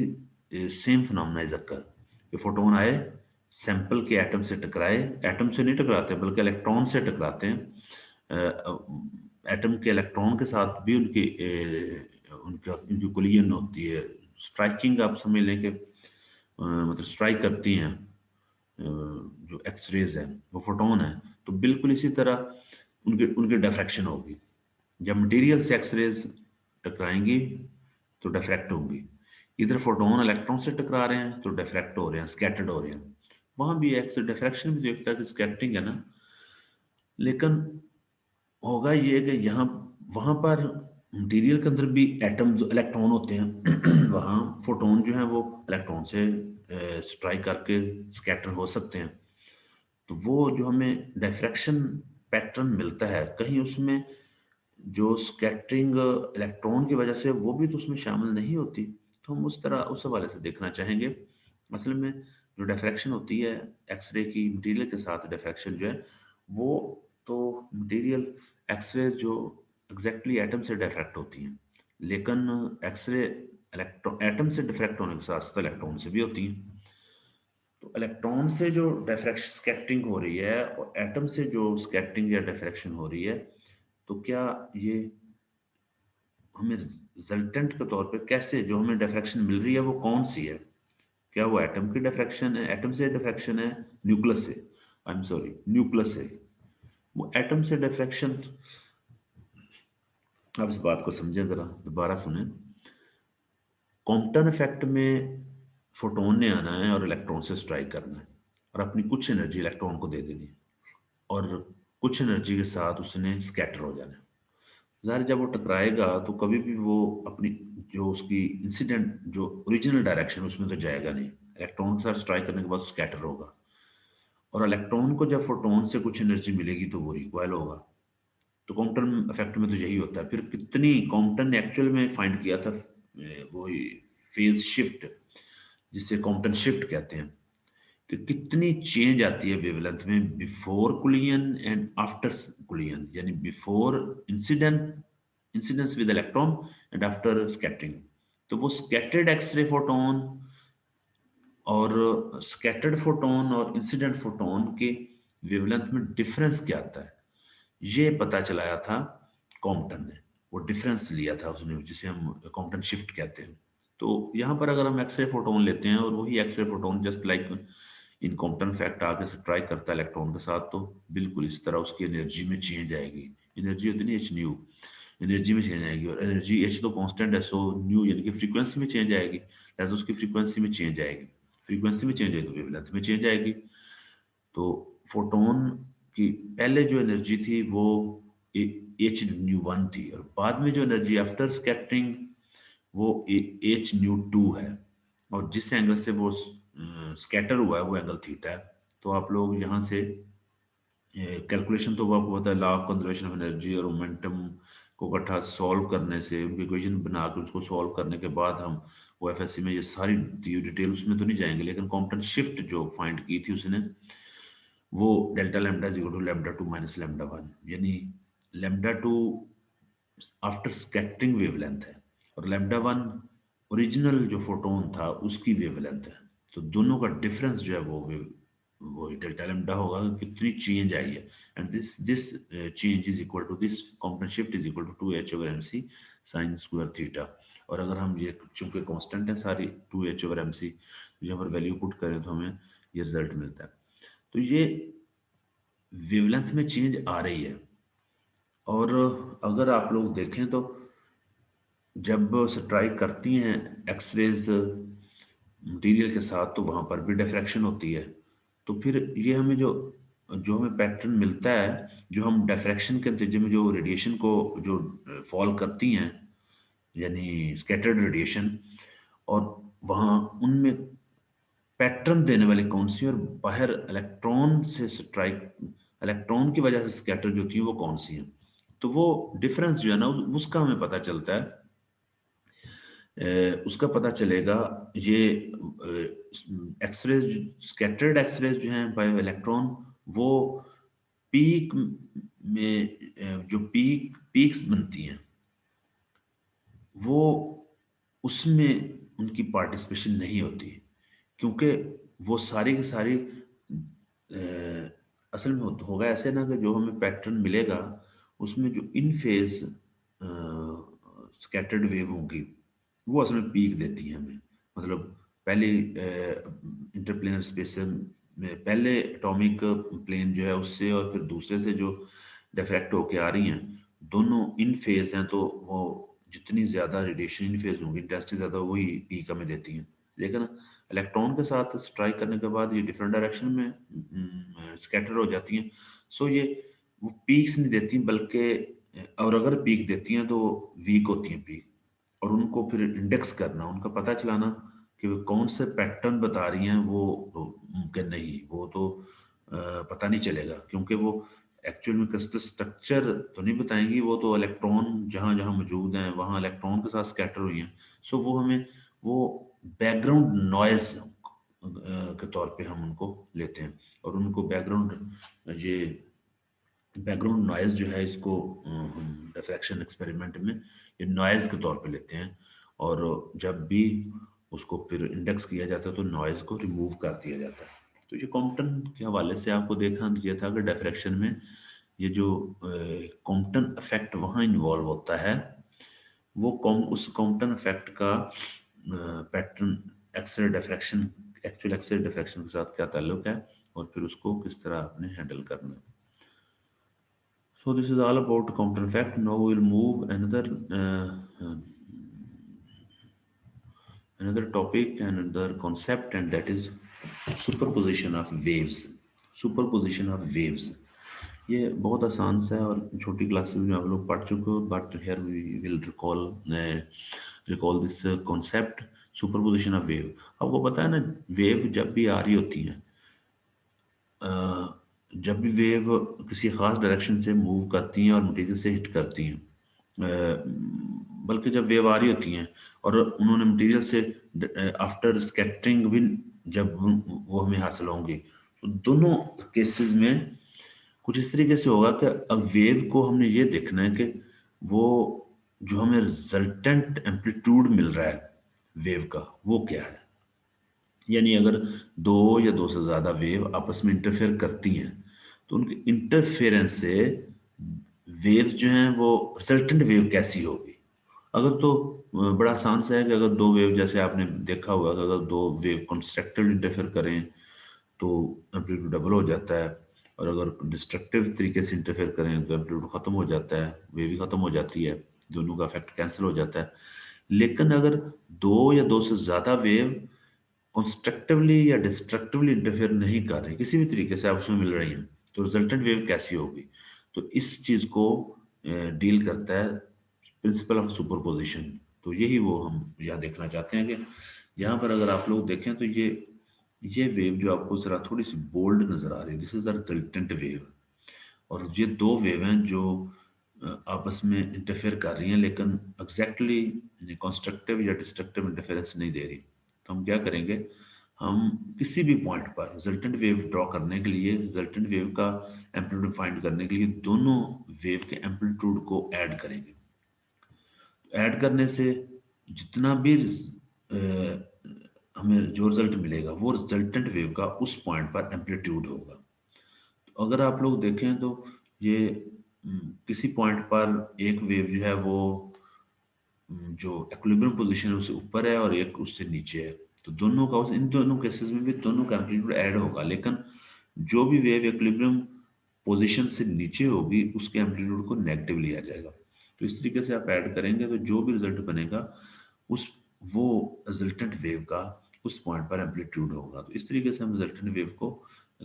same phenomena is occur. कि photon आए, sample के atom से टकराए, atom से नहीं टकराते बल्कि electron से टकराते हैं। एटम के इलेक्ट्रॉन के साथ भी उनकी कोलिजन होती है। स्ट्राइकिंग आप समझ लें कि मतलब स्ट्राइक करती हैं जो एक्सरेज है वो फोटोन है। तो बिल्कुल इसी तरह उनके उनकी डिफ्रैक्शन होगी। जब मटेरियल से एक्सरेज टकराएंगी तो डिफ्रैक्ट होंगी। इधर फोटोन इलेक्ट्रॉन से टकरा रहे हैं तो डिफ्रैक्ट हो रहे हैं, स्कैटर्ड हो रहे हैं। वहां भी एक्स डिफ्रैक्शन भी जो एक तरह की स्कैटरिंग है ना, लेकिन होगा ये कि यहाँ वहां पर मटेरियल के अंदर भी एटम जो इलेक्ट्रॉन होते हैं वहाँ फोटोन जो है वो इलेक्ट्रॉन से स्ट्राइक करके स्कैटर हो सकते हैं। तो वो जो हमें डिफ्रैक्शन पैटर्न मिलता है, कहीं उसमें जो स्कैटरिंग इलेक्ट्रॉन की वजह से वो भी तो उसमें शामिल नहीं होती। तो हम उस तरह उस हवाले से देखना चाहेंगे। असल में जो डिफ्रैक्शन होती है एक्सरे की, मटेरियल के साथ डिफ्रैक्शन जो है वो तो मटेरियल एक्सरे जो एग्जैक्टली एटम से डिफ्रैक्ट होती हैं, लेकिन एक्सरे इलेक्ट्रॉन एटम से डिफ्रैक्ट होने के साथ साथ इलेक्ट्रॉन से भी होती हैं। तो इलेक्ट्रॉन से जो डिफ्रैक्शन स्कैटरिंग हो रही है और एटम से जो स्कैटरिंग या डिफ्रैक्शन हो रही है, तो क्या ये हमें रिजल्टेंट के तौर पे कैसे जो हमें डिफ्रैक्शन मिल रही है वो कौन सी है? क्या वो एटम की डिफ्रैक्शन है, एटम से डिफ्रैक्शन है, न्यूक्लियस से, आई एम सॉरी न्यूक्लियस से? वो एटम से डिफ्रैक्शन, आप इस बात को समझें, जरा दोबारा सुने। कॉम्पटन इफेक्ट में फोटोन ने आना है और इलेक्ट्रॉन से स्ट्राइक करना है और अपनी कुछ एनर्जी इलेक्ट्रॉन को दे देनी है, और कुछ एनर्जी के साथ उसने स्कैटर हो जाना है। ज़ाहिर जब वो टकराएगा तो कभी भी वो अपनी जो उसकी इंसिडेंट जो ओरिजिनल डायरेक्शन उसमें तो जाएगा नहीं, इलेक्ट्रॉन के साथ स्ट्राइक करने के बाद स्कैटर होगा। और इलेक्ट्रॉन को जब फोटोन से कुछ एनर्जी मिलेगी तो वो रिकॉइल होगा। तो कॉम्पटन इफेक्ट में तो यही होता है। फिर कितनी कॉम्पटन ने एक्चुअल में फाइंड किया था वो फेज शिफ्ट, जिसे कॉम्पटन शिफ्ट कहते हैं, कि कितनी चेंज आती है वेवलेंथ में before collision and after collision, यानी before incidence with electron and after scattering. तो वो स्कैटर्ड एक्सरे फोटोन और स्कैटर्ड फोटोन और इंसिडेंट फोटोन के वेवलेंथ में डिफरेंस क्या आता है, ये पता चलाया था कॉम्पटन ने। वो डिफरेंस लिया था उसने, जिसे हम कॉम्पटन शिफ्ट कहते हैं। तो यहाँ पर अगर हम एक्सरे फोटोन लेते हैं और वही x ray photon just like in Compton fact आगे से ट्राई करता है इलेक्ट्रॉन के साथ, तो बिल्कुल इस तरह उसकी एनर्जी में चेंज आएगी। एनर्जी होती नहीं एच न्यू, एनर्जी में चेंज आएगी। और एनर्जी एच तो कांस्टेंट है, सो न्यू यानी कि फ्रीक्वेंसी में चेंज आएगी, जैसे उसकी फ्रीक्वेंसी में चेंज आएगी। फ्रीक्वेंसी में चेंज आएगी तो वेवलेंथ में चेंज आएगी। तो फोटोन की पहले जो एनर्जी थी वो एच न्यू वन थी, और बाद में जो एनर्जी आफ्टर स्कैटरिंग वो एच न्यू टू है। और जिस एंगल से वो स्कैटर हुआ है वो एंगल थीटा है। तो आप लोग यहाँ से कैलकुलेशन तो वो आपको पता है, law of conservation of energy और मोमेंटम को इकट्ठा सॉल्व करने से, उनकी इक्वेशन बना के उसको सॉल्व करने के बाद हम वो एफएससी में ये सारी डिटेल उसमें तो नहीं जाएंगे, लेकिन कॉम्पटन शिफ्ट जो फाइंड की थी उसने, वो delta lambda is equal to lambda two minus lambda one, यानी lambda two after scattering wavelength है और लैम्डा वन ओरिजिनल जो फोटोन था उसकी वेवलेंथ है। तो दोनों का डिफरेंस जो है वो वो डेल्टा लैम्डा होगा कितनी चेंज आई है, and this change is equal to this component shift is equal to 2h over mc sine square theta. और अगर हम ये चूंकि कांस्टेंट है सारी 2h ओवर mc, यहाँ पर वैल्यू पुट करें तो हमें ये रिजल्ट मिलता है। तो ये वेवलेंथ में चेंज आ रही है। और अगर आप लोग देखें तो जब स्ट्राइक करती हैं एक्सरेज मटेरियल के साथ तो वहां पर भी डिफ्रैक्शन होती है। तो फिर ये हमें जो जो हमें पैटर्न मिलता है, जो हम डिफ्रैक्शन के नतीजे में जो रेडिएशन को जो फॉल करती हैं, यानी स्कैटर्ड रेडिएशन, और वहाँ उनमें पैटर्न देने वाली कौन सी और बाहर इलेक्ट्रॉन से स्ट्राइक, इलेक्ट्रॉन की वजह से स्कैटर जो होती है वो कौन सी है। तो वो डिफरेंस जो है ना उसका हमें पता चलता है। उसका पता चलेगा ये एक्सरेज, स्कैटर्ड एक्सरेज जो हैं बाय इलेक्ट्रॉन, वो पीक में जो पीक्स बनती हैं वो उसमें उनकी पार्टिसिपेशन नहीं होती, क्योंकि वो सारी की सारी असल में होगा ऐसे ना कि जो हमें पैटर्न मिलेगा उसमें जो इन फेज स्कैटर्ड वेव होंगी वो असल में पीक देती है हमें। मतलब पहले इंटरप्लेनर स्पेस में पहले एटॉमिक प्लेन जो है उससे और फिर दूसरे से जो डिफ्रैक्ट होके आ रही हैं, दोनों इन फेज हैं, तो वो जितनी ज्यादा रेडिएशन इन फेज होंगी, इंटेंसिटी ज्यादा, वही पीक हमें देती हैं। लेकिन इलेक्ट्रॉन के साथ स्ट्राइक करने के बाद ये डिफरेंट डायरेक्शन में स्कैटर हो जाती हैं। सो ये वो पीक्स नहीं देती बल्कि, और अगर पीक देती हैं तो वीक होती हैं पीक। और उनको फिर इंडेक्स करना, उनका पता चलाना कि वो कौन से पैटर्न बता रही हैं, वो मुमकिन नहीं, वो तो पता नहीं चलेगा, क्योंकि वो एक्चुअल में क्रिस्टल स्ट्रक्चर तो नहीं बताएंगी, वो तो इलेक्ट्रॉन जहाँ जहाँ मौजूद हैं वहाँ इलेक्ट्रॉन के साथ स्कैटर हुई हैं। सो वो हमें वो बैकग्राउंड नॉइज के तौर पे हम उनको लेते हैं, और उनको बैकग्राउंड ये बैकग्राउंड नॉइज जो है इसको हम डिफ्रैक्शन एक्सपेरिमेंट में ये नॉइज के तौर पे लेते हैं। और जब भी उसको फिर इंडेक्स किया जाता है तो नॉइज को रिमूव कर दिया जाता है। तो ये कॉम्पटन के हवाले से आपको देखना दिया था कि डिफ्रैक्शन में ये जो कॉम्पटन इफेक्ट वहाँ इन्वॉल्व होता है, वो उस कॉम्पटन इफेक्ट का pattern X ray diffraction, actual X ray diffraction के साथ क्या ताल्लुक है, और फिर उसको किस तरह आपने हैंडल करना है। So this is all about Compton fact. Now we'll move another topic and another concept, and that is superposition of waves. Superposition of waves. ये बहुत आसान सा है और छोटी क्लासेस में आप लोग पढ़ चुके हो, but here we will recall this concept, superposition of wave. आपको पता है ना, वेव जब भी आ रही होती है, जब भी वेव किसी खास डायरेक्शन से मूव करती हैं और मटेरियल से हिट करती हैं, बल्कि जब वेव आ रही होती हैं और उन्होंने मटेरियल से आफ्टर स्कैटरिंग भी जब वो हमें हासिल होंगी, तो दोनों केसेस में कुछ इस तरीके से होगा कि अब वेव को हमने ये देखना है कि वो जो हमें रिजल्टेंट एम्पलीट्यूड मिल रहा है वेव का वो क्या है। यानी अगर दो या दो से ज्यादा वेव आपस में इंटरफेयर करती हैं तो उनके इंटरफेरेंस से वेव्स जो हैं वो रिजल्टेंट वेव कैसी होगी। अगर तो बड़ा आसान सा है कि अगर दो वेव, जैसे आपने देखा होगा कि अगर दो वेव कंस्ट्रक्टिव इंटरफेयर करें तो एम्पलीट्यूड डबल हो जाता है, और अगर डिस्ट्रक्टिव तरीके से इंटरफेयर करें तो एम्पलीट्यूड खत्म हो जाता है, वेव भी खत्म हो जाती है, दोनों का इफेक्ट कैंसिल हो जाता है। लेकिन अगर दो या दो से ज्यादा वेव कंस्ट्रक्टिवली या डिस्ट्रक्टिवली इंटरफेयर नहीं कर रही, किसी भी तरीके से आपस में मिल रही हैं, तो रिजल्टेंट वेव कैसी होगी। तो इस चीज को डील करता है प्रिंसिपल ऑफ सुपरपोजिशन। तो यही वो हम यहाँ देखना चाहते हैं कि यहाँ पर अगर आप लोग देखें तो ये वेव जो आपको जरा थोड़ी सी बोल्ड नजर आ रही है, this is the resultant wave. और ये दो वेव हैं जो आपस में इंटरफेयर कर रही हैं, लेकिन एग्जैक्टली कंस्ट्रक्टिव या डिस्ट्रक्टिव इंटरफेरेंस नहीं दे रही। तो हम क्या करेंगे, हम किसी भी पॉइंट पर रिजल्टेंट वेव ड्रॉ करने के लिए, रिजल्टेंट वेव का एम्पलीट्यूड फाइंड करने के लिए दोनों वेव के एम्पलीट्यूड को ऐड करेंगे। ऐड करने से जितना भी हमें जो रिजल्ट मिलेगा वो रिजल्टेंट वेव का उस पॉइंट पर एम्पलीट्यूड होगा। तो अगर आप लोग देखें तो ये किसी पॉइंट पर एक वेव जो है वो जो इक्विलिब्रियम पोजीशन है उससे ऊपर है और एक उससे नीचे है, तो दोनों का इन दोनों केसेस में भी दोनों का एम्पलीट्यूड ऐड होगा, लेकिन जो भी वेव इक्विलिब्रियम पोजीशन से नीचे होगी उसके एम्पलीट्यूड को नेगेटिव लिया जाएगा। तो इस तरीके से आप ऐड करेंगे तो जो भी रिजल्ट बनेगा उस वो रिजल्टेंट वेव का उस पॉइंट पर एम्पलीट्यूड होगा। तो इस तरीके से हम रिजल्टेंट वेव को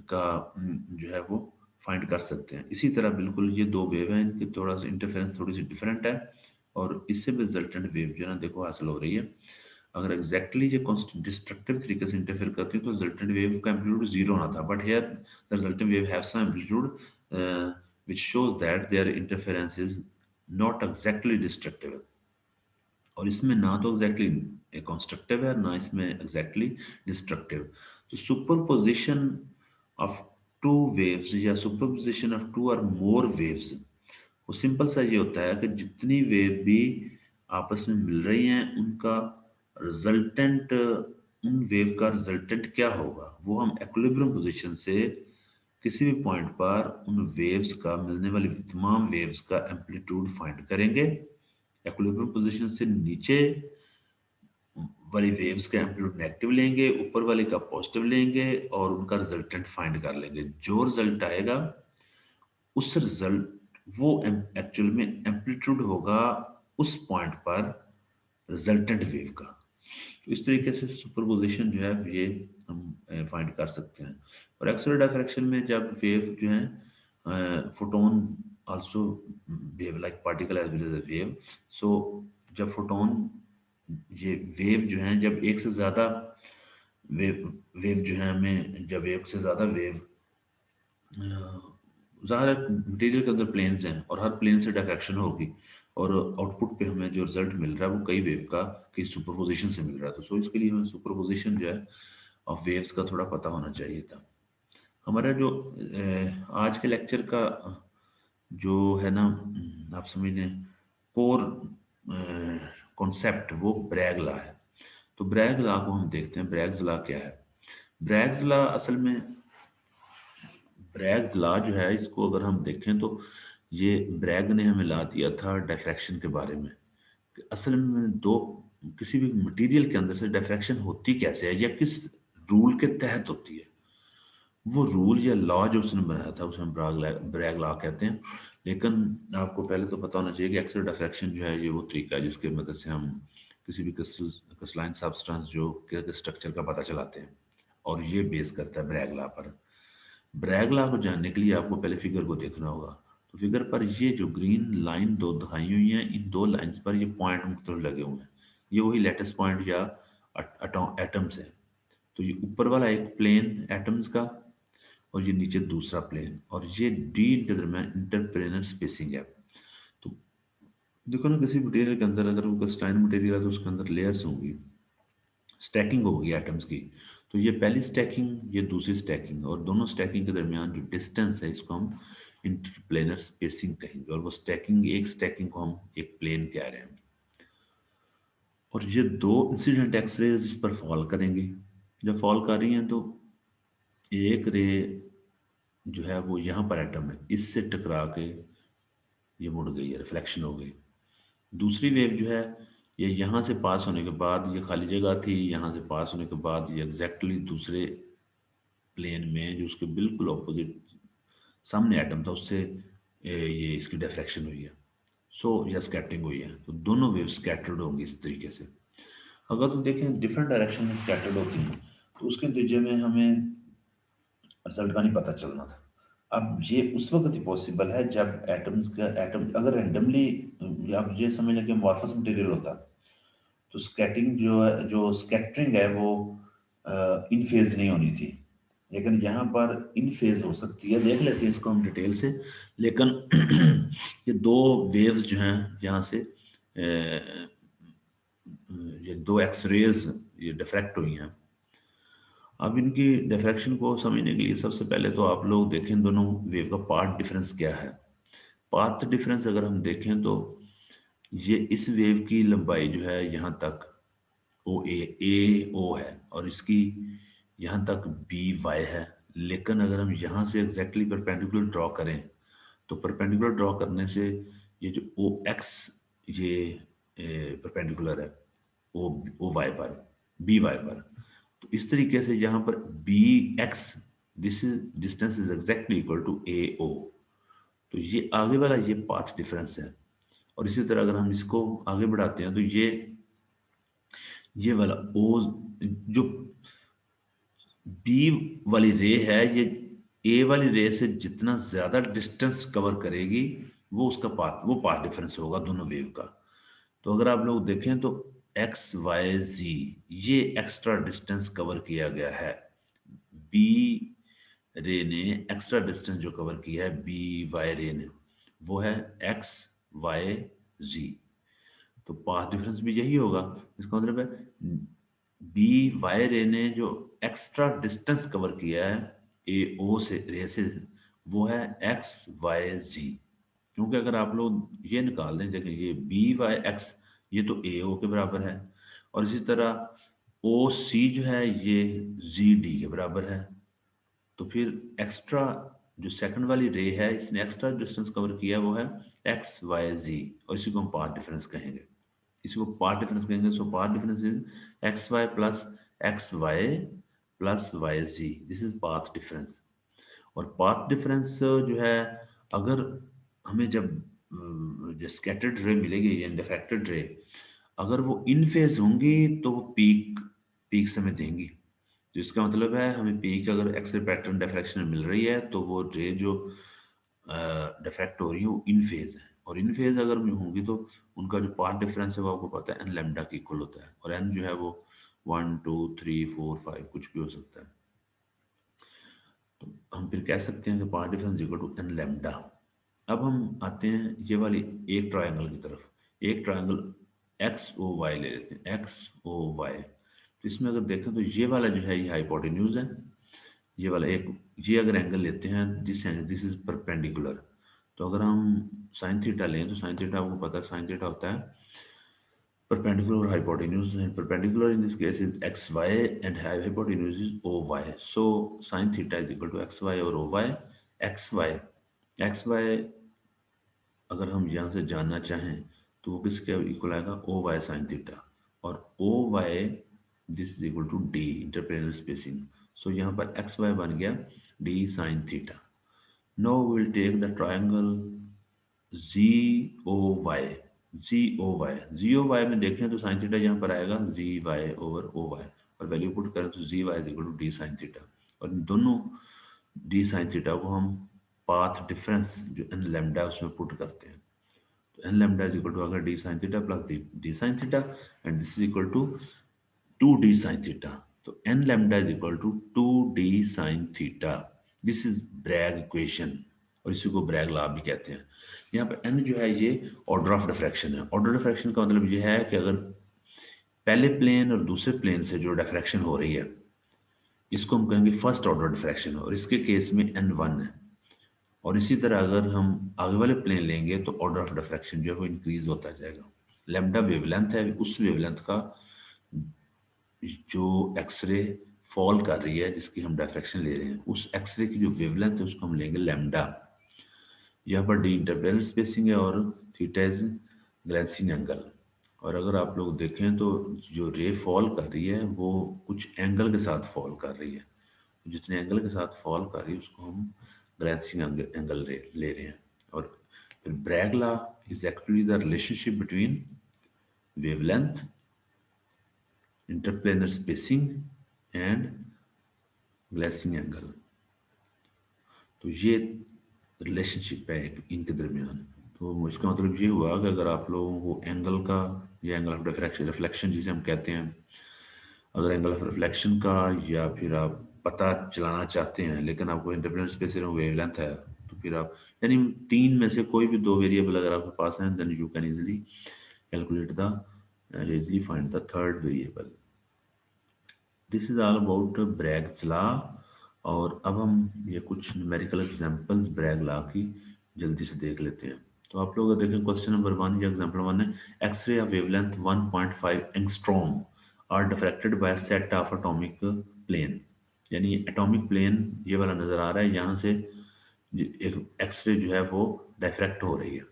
का जो है वो फाइंड कर सकते हैं। इसी तरह बिल्कुल ये दो वेव हैं, इनकी थोड़ा सा इंटरफेरेंस थोड़ी सी डिफरेंट है और इससे भी रिजल्टेंट वेव जो है ना देखो हासिल हो रही है। अगर एग्जैक्टली ये डिस्ट्रक्टिव तरीके से इंटरफेयर करती है तो रिजल्टेंट वेव का एम्पलीट्यूड जीरो होना था, but here the resultant wave have some amplitude which shows that their interference is not exactly destructive। और इसमें ना तो एग्जैक्टली कंस्ट्रक्टिव है ना इसमें एग्जैक्टली डिस्ट्रक्टिव। तो सुपरपोजिशन ऑफ टू वेव्स या सुपरपोजिशन ऑफ टू और मोर वेव्स, वो सिंपल सा ये होता है कि जितनी वेव भी आपस में मिल रही हैं उनका रिजल्टेंट, उन वेव का रिजल्टेंट क्या होगा वो हम एक्विलिब्रियम पोजीशन से किसी भी पॉइंट पर उन वेव्स का, मिलने वाली तमाम वेव्स का एम्पलीट्यूड फाइंड करेंगे। एक्विलिब्रियम पोजीशन से नीचे वाली वेव्स का एम्पलीट्यूड नेगेटिव लेंगे, ऊपर वाले का पॉजिटिव लेंगे और उनका रिजल्टेंट फाइंड कर लेंगे। जो रिजल्ट आएगा उस रिजल्ट वो एक्चुअल में एम्पलीट्यूड होगा उस पॉइंट पर रिजल्टेंट वेव का। तो इस तरीके से सुपरपोजिशन जो है ये हम फाइंड कर सकते हैं। और एक्स-रे डिफ्रैक्शन में जब वेव जो है photon also behave like particle as well as a wave. So जब फोटोन, ये वेव जो है जब एक से ज्यादा वेव वेव जो है हमें जब एक से ज्यादा वेव, ज़ाहिर है मटेरियल के अंदर प्लेन्स हैं और हर प्लेन से डिफ्रैक्शन होगी और आउटपुट पे हमें जो रिजल्ट मिल रहा है वो कई वेव का कई सुपरपोजिशन से मिल रहा है। तो सो इसके लिए हमें सुपरपोजिशन जो है ऑफ वेव्स का थोड़ा पता होना चाहिए था। हमारा जो आज के लेक्चर का जो है ना आप समझ लें कोर कॉन्सेप्ट वो ब्रैग लॉ है। तो ब्रैग लॉ को हम देखते हैं। ब्रैग्स लॉ क्या है? ब्रैग्स लॉ असल में, ब्रैग्स लॉ जो है इसको अगर हम देखें तो ये ब्रैग ने हमें ला दिया था डिफ्रैक्शन के बारे में कि असल में दो किसी भी मटेरियल के अंदर से डिफ्रैक्शन होती कैसे है या किस रूल के तहत होती है। वो रूल या लॉ जो उसने बनाया था उसे हम ब्रैग लॉ कहते हैं। लेकिन आपको पहले तो पता होना चाहिए कि एक्सल डिफ्रैक्शन जो है ये वो तरीका है जिसकी मदद से हम किसी भी क्रिस्टलाइन सब्सटेंस जो के स्ट्रक्चर का पता चलाते हैं और ये बेस करता है ब्रैग लॉ पर। ब्रैग लॉ को जानने के लिए आपको पहले फिगर को देखना होगा। तो फिगर पर ये जो ग्रीन लाइन दो दिखाई हुई है, इन दो लाइंस पर ये पॉइंट मुख्तलिफ लगे हुए हैं। ये वही लेटेस्ट पॉइंट या एटम्स है। तो ये ऊपर वाला एक प्लेन एटम्स का और ये नीचे दूसरा प्लेन, और ये डी के दरमियान इंटरप्लेनर स्पेसिंग है। तो देखो ना किसी मटेरियल के अंदर अगर वो क्रिस्टलाइन मटेरियल है तो उसके अंदर लेयर्स होंगी, स्टैकिंग होगी एटम्स की। तो ये पहली स्टैकिंग, ये दूसरी स्टैकिंग, और दोनों स्टैकिंग के दरमियान जो डिस्टेंस है इसको हम इंटरप्लेनर स्पेसिंग कहेंगे। और वो स्टैकिंग, एक स्टैकिंग को हम एक प्लेन कह रहे हैं। और ये दो इंसिडेंट एक्सरेज इस पर फॉल करेंगी। जब फॉल कर रही हैं तो एक रे जो है वो यहाँ पर एटम है, इससे टकरा के ये मुड़ गई है, रिफ्लेक्शन हो गई। दूसरी वेव जो है ये यहाँ से पास होने के बाद, ये खाली जगह थी, यहाँ से पास होने के बाद ये एग्जैक्टली दूसरे प्लेन में जो उसके बिल्कुल ऑपोजिट सामने एटम था उससे ये इसकी डिफ्रैक्शन हुई है। सो या स्कैटरिंग हुई है। तो दोनों वेव स्कैटर्ड होंगी इस तरीके से। अगर तो देखें डिफरेंट डायरेक्शन में स्कैटर्ड होती हैं तो उसके नतीजे में हमें रिजल्ट का नहीं पता चलना था। अब ये उस वक्त ही पॉसिबल है जब एटम्स का एटम अगर रेंडमली, आप ये समझ लें कि अमॉर्फस मटेरियल होता तो स्कैटरिंग जो है, जो स्कैटरिंग है वो इन फेज नहीं होनी थी। लेकिन यहाँ पर इन फेज हो सकती है, देख लेते हैं इसको हम डिटेल से। लेकिन ये दो वेव्स जो हैं यहाँ से ये दो एक्सरेज ये डिफ्रैक्ट हुई हैं। अब इनकी डिफ्रैक्शन को समझने के लिए सबसे पहले तो आप लोग देखें दोनों वेव का पाथ डिफरेंस क्या है। पाथ डिफरेंस अगर हम देखें तो ये इस वेव की लंबाई जो है यहाँ तक ओ ए ओ है और इसकी यहाँ तक बी वाई है। लेकिन अगर हम यहाँ से एग्जैक्टली परपेंडिकुलर ड्रॉ करें तो परपेंडिकुलर ड्रॉ करने से ये जो ओ एक्स ये परपेंडिकुलर है ओ वाई पर, बी वाई पर। तो इस तरीके से यहाँ पर B X this is distance is exactly equal to A O. तो ये आगे वाला ये पाथ डिफरेंस है। और इसी तरह अगर हम इसको आगे बढ़ाते हैं तो ये वाला ओ जो बी वाली रे है ये ए वाली रे से जितना ज्यादा डिस्टेंस कवर करेगी वो पाथ डिफरेंस होगा दोनों वेव का। तो अगर आप लोग देखें तो एक्स वाई जी ये एक्स्ट्रा डिस्टेंस कवर किया गया है। बी रे ने एक्स्ट्रा डिस्टेंस जो कवर किया है बी वाई रे ने वो है एक्स वाई जी। तो पाथ डिफरेंस भी यही होगा। इसका मतलब है बी वाई रे ने जो एक्स्ट्रा डिस्टेंस कवर किया है ए ओ से रे से वो है एक्स वाई जी। क्योंकि अगर आप लोग ये निकाल दें देखिए ये बी वाई एक्स ये तो ए ओ के बराबर है और इसी तरह ओ सी जो है ये जी डी के बराबर है। तो फिर एक्स्ट्रा जो सेकंड वाली रे है इसने एक्स्ट्रा डिस्टेंस कवर किया है वो है एक्स वाई जी और इसी को हम पाथ डिफरेंस कहेंगे। इसी को पाथ डिफरेंस कहेंगे। So path difference is X Y plus Y G this is path difference. और पाथ डिफरेंस जो है अगर हमें जब जो स्कैटर्ड रे मिलेगी या डिफ्रैक्टेड रे अगर वो इन फेज होंगी तो वो पीक समय देंगी। तो इसका मतलब है हमें पीक अगर एक्स-रे पैटर्न डिफ्रैक्शन मिल रही है तो वो रे जो डिफ्रैक्ट हो रही है वो इन फेज है और इन फेज अगर होंगी तो उनका जो पाथ डिफरेंस है वो आपको पता है एन लैम्डा के इक्वल होता है और एन जो है वो 1 2 3 4 5 कुछ भी हो सकता है। तो हम फिर कह सकते हैं कि path difference equal to n lambda. अब हम आते हैं ये वाली एक ट्रायंगल की तरफ। एक ट्रायंगल एक्स ओ वाई ले लेते हैं एक्स ओ वाई। तो इसमें अगर देखें तो ये वाला जो है ये हाइपोटेन्यूज है। ये वाला एक ये अगर एंगल लेते हैं दिस इज परपेंडिकुलर। तो अगर हम साइन थीटा लें तो साइन थीटा आपको पता है साइन थीटा होता है perpendicular or hypotenuse, and perpendicular in this case is xy and hypotenuse is oy. So sin theta is equal to xy or oy. xy अगर हम यहाँ से जानना चाहें तो वो किसके इक्वल आएगा ओ वाई साइन थीटा और O Y this is equal to D interplanar spacing. So यहाँ पर एक्स वाई बन गया D sine theta. Now we will take the triangle G O Y G O Y में देखें तो sine theta यहाँ पर आएगा G Y over O Y और वैल्यू पुट करें तो G Y is equal to D sine theta. और इन दोनों डी साइन थीटा को हम पाथ डिफरेंस जो एन लैम्डा उसमें पुट करते हैं। तो N lambda is equal to अगर D sine theta plus D sine theta and this is equal to 2d sin theta। तो n lambda is equal to 2d sin theta। This is Bragg equation और इसी को Bragg law भी कहते हैं। यहाँ पर n जो है ये ऑर्डर ऑफ डिफ्रैक्शन है। ऑर्डर डिफ्रैक्शन का मतलब ये है कि अगर पहले प्लेन और दूसरे प्लेन से जो डिफ्रैक्शन हो रही है इसको हम कहेंगे फर्स्ट ऑर्डर डिफ्रैक्शन और इसके केस में n1 है। और इसी तरह अगर हम आगे वाले प्लेन लेंगे तो ऑर्डर ऑफ डिफ्रैक्शन जो है वो इंक्रीज होता जाएगा। लैम्डा वेवलेंथ है उस वेवलेंथ का जो एक्सरे फॉल कर रही है जिसकी हम डायफ्रैक्शन ले रहे हैं उस एक्सरे की जो वेवलेंथ है उसको हम लेंगे लैम्डा। यहाँ पर डी इंटरप्लेनर स्पेसिंग है और थीटा इज ग्लेंसिंग एंगल। और अगर आप लोग देखें तो जो रे फॉल कर रही है वो कुछ एंगल के साथ फॉल कर रही है। जितने एंगल के साथ फॉल कर रही है उसको हम ग्लेंसिंग एंगल ले रहे हैं। और फिर Bragg law is actually the relationship between wavelength interplanar spacing and glancing angle. तो ये रिलेशनशिप है इनके दरमियान। तो इसका मतलब ये हुआ कि अगर आप लोगों को एंगल का या एंगल ऑफ रिफ्लेक्शन जिसे हम कहते हैं अगर एंगल ऑफ रिफ्लेक्शन का या फिर आप पता चलाना चाहते हैं लेकिन आपको इंटरप्लेनर स्पेस वेवलेंथ है तो फिर आप यानी तीन में से कोई भी दो वेरिएबल अगर आपके पास है then you can easily calculate the easily find the third variable. This is all about Bragg's law. और अब हम ये कुछ न्यूमेरिकल एग्जांपल्स ब्रैग लॉ की जल्दी से देख लेते हैं। तो आप लोग देखें क्वेश्चन नंबर 1 या एग्जांपल 1 है X ray of wavelength 1.5 angstrom are diffracted by set of atomic plane, यानी एटॉमिक प्लेन ये वाला नज़र आ रहा है, यहाँ से एक एक्सरे जो है वो डिफ्रैक्ट हो रही है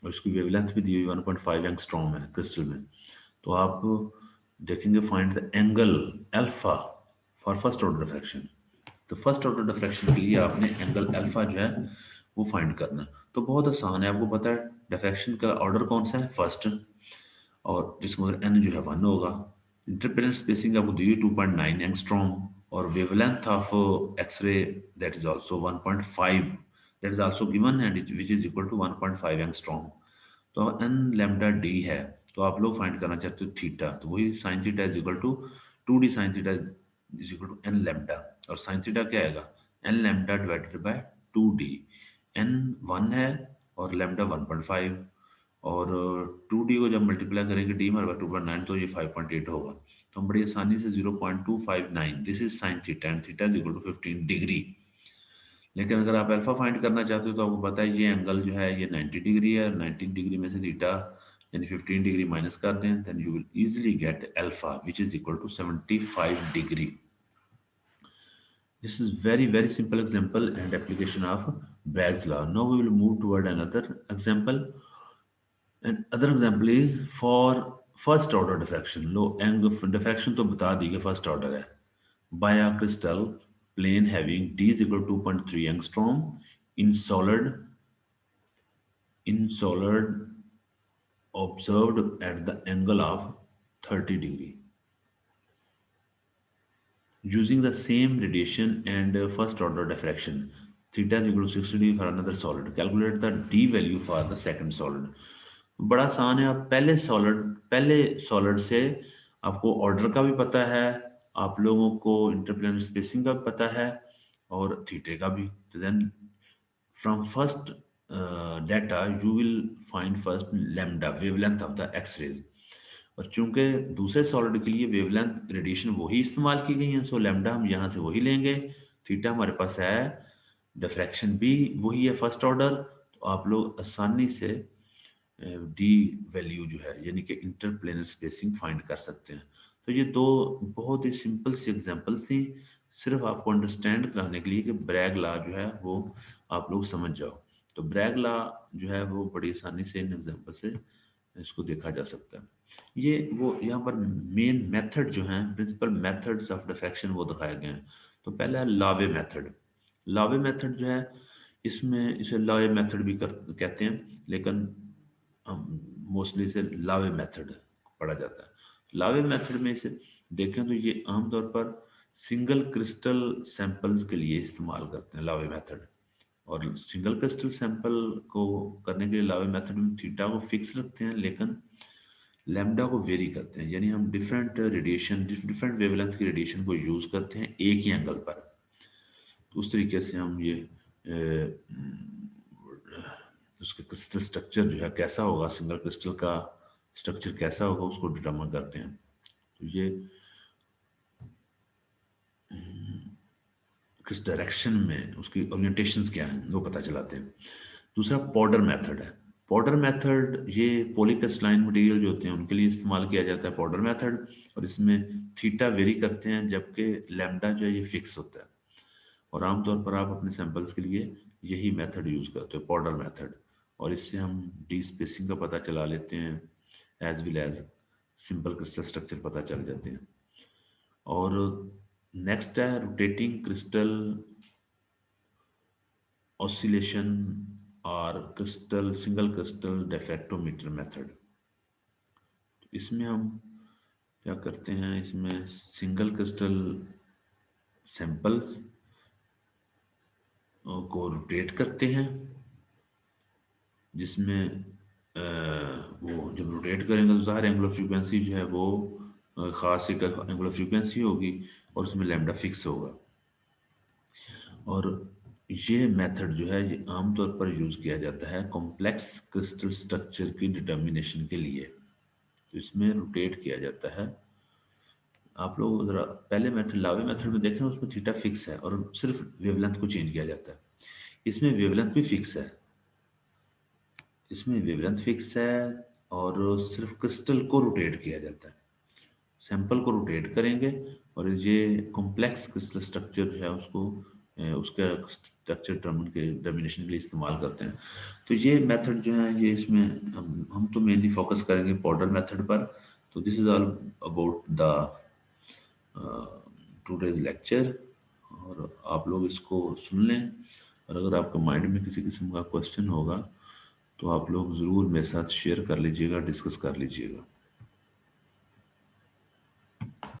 और उसकी वेवलेंथ भी दी हुई 1.5 एंगस्ट्रॉम है क्रिस्टल में। तो आप देखेंगे find the angle alpha for first order diffraction. तो फर्स्ट ऑर्डर डिफ्रैक्शन के लिए आपने एंगल अल्फा जो है वो फाइंड करना है। तो बहुत आसान है, आपको पता है डिफ्रैक्शन का ऑर्डर कौन सा है, फर्स्ट, और जिसका मतलब एन जो है 1 होगा। इंटरप्रेटेड स्पेसिंग आपको दी हुई 2.9 एंगस्ट्रॉम और wavelength of X ray that is also 1.5, that is also given and which is equal to 1.5 angstrom. तो एन लैम्डा डी है, तो आप लोग फाइंड करना चाहते हो थीटा, तो वही sine theta is equal to 2d sine theta is equal to n lambda, और साइन थीटा क्या आएगा, n lambda divided by 2d। N 1 है और लैम्डा 1.5, और 2d को जब मल्टीप्लाई करेंगे d हमारे पास 2.9, तो ये 5.8 होगा। तो हम बड़ी आसानी से 0.259, this is sine theta and theta is equal to 15 degree. लेकिन अगर आप अल्फा फाइंड करना चाहते हो तो आपको पता है ये एंगल जो है ये 90 डिग्री है, 90 डिग्री में से थीटा यानी 15 डिग्री माइनस कर दें, then you will easily get alpha which is equal to 75 degree. This is very simple example and application of Bragg's law. Now we will move toward another example. And other example is for first order diffraction. Low diffraction तो बता दी कि first order है. By a crystal plane having d is equal to 2.3 angstrom in solid observed at the angle of 30 degree. Using the same radiation and first order diffraction, theta is equal to 60 degree for another solid. Calculate the d value for the second solid. बड़ा आसान है, आप पहले solid से आपको order का भी पता है, आप लोगों को इंटरप्लेनर स्पेसिंग का भी पता है और थीटे का भी। तो then from first data you will find first lambda wavelength of the X rays, और चूंकि दूसरे सॉलिड के लिए वेवलेंथ रेडिएशन वही इस्तेमाल की गई है, सो लैम्डा हम यहाँ से वही लेंगे। थीटा हमारे पास है, डिफ्रैक्शन भी वही है फर्स्ट ऑर्डर, तो आप लोग आसानी से डी वैल्यू जो है यानी कि इंटरप्लेनर स्पेसिंग फाइंड कर सकते हैं। तो ये दो बहुत ही सिंपल सी एग्जांपल्स थी, सिर्फ आपको अंडरस्टैंड कराने के लिए कि ब्रैग लॉ जो है वो आप लोग समझ जाओ। तो ब्रैग लॉ जो है वो बड़ी आसानी से इन एग्जांपल से इसको देखा जा सकता है। ये वो यहाँ पर मेन मेथड जो है, प्रिंसिपल मेथड्स ऑफ डिफ्रैक्शन वो दिखाए गए हैं। तो पहला है लावे मेथड। लावे मेथड जो है, इसमें इसे लावे मेथड भी कहते हैं, लेकिन मोस्टली इसे लावे मेथड पढ़ा जाता है। लावे मेथड में इसे देखें तो ये आमतौर पर सिंगल क्रिस्टल सैंपल्स के लिए इस्तेमाल करते हैं लावे मेथड, और सिंगल क्रिस्टल सैंपल को करने के लिए लावे मेथड में थीटा को फिक्स रखते हैं लेकिन लैम्डा को वेरी करते हैं, यानी हम डिफरेंट रेडिएशन डिफरेंट वेवलेंथ की रेडिएशन को यूज करते हैं एक ही एंगल पर। तो उस तरीके से हम ये उसके क्रिस्टल स्ट्रक्चर जो है कैसा होगा, सिंगल क्रिस्टल का स्ट्रक्चर कैसा होगा उसको डिटरमाइन करते हैं। तो ये किस डायरेक्शन में उसकी ओरिएंटेशंस क्या हैं वो पता चलाते हैं। दूसरा पॉडर मेथड है। पॉडर मेथड ये पॉलीक्रिस्टलाइन मटेरियल जो होते हैं उनके लिए इस्तेमाल किया जाता है पॉडर मेथड, और इसमें थीटा वेरी करते हैं जबकि लैम्डा जो है ये फिक्स होता है, और आमतौर पर आप अपने सैंपल्स के लिए यही मेथड यूज करते हो पॉडर मेथड, और इससे हम डी स्पेसिंग का पता चला लेते हैं as well as simple crystal structure पता चल जाते हैं। और नेक्स्ट है रोटेटिंग क्रिस्टल ऑसिलेशन और crystal single crystal diffractometer method. इसमें हम क्या करते हैं, इसमें सिंगल क्रिस्टल सैंपल्स को रोटेट करते हैं, जिसमें वो जब रोटेट करेंगे तो ज़ाहिर एंगुलर फ्रीक्वेंसी जो है वो ख़ास एक एंगुलर फ्रीक्वेंसी होगी और उसमें लैम्डा फिक्स होगा। और ये मेथड जो है ये आमतौर पर यूज़ किया जाता है कॉम्प्लेक्स क्रिस्टल स्ट्रक्चर की डिटर्मिनेशन के लिए। तो इसमें रोटेट किया जाता है। आप लोग ज़रा पहले मेथड लावे मेथड में देखें, उसमें थीटा फिक्स है और सिर्फ वेवलेंथ को चेंज किया जाता है। इसमें वेवलेंथ भी फिक्स है, इसमें वेवलेंथ फिक्स है और सिर्फ क्रिस्टल को रोटेट किया जाता है। सैंपल को रोटेट करेंगे और ये कॉम्प्लेक्स क्रिस्टल स्ट्रक्चर जो है उसको उसका स्ट्रक्चर डिटर्मिनेशन के लिए इस्तेमाल करते हैं। तो ये मेथड जो है ये इसमें हम तो मेनली फोकस करेंगे पाउडर मेथड पर। तो this is all about the today's lecture, और आप लोग इसको सुन लें, और अगर आपके माइंड में किसी किस्म का क्वेश्चन होगा तो आप लोग ज़रूर मेरे साथ शेयर कर लीजिएगा, डिस्कस कर लीजिएगा।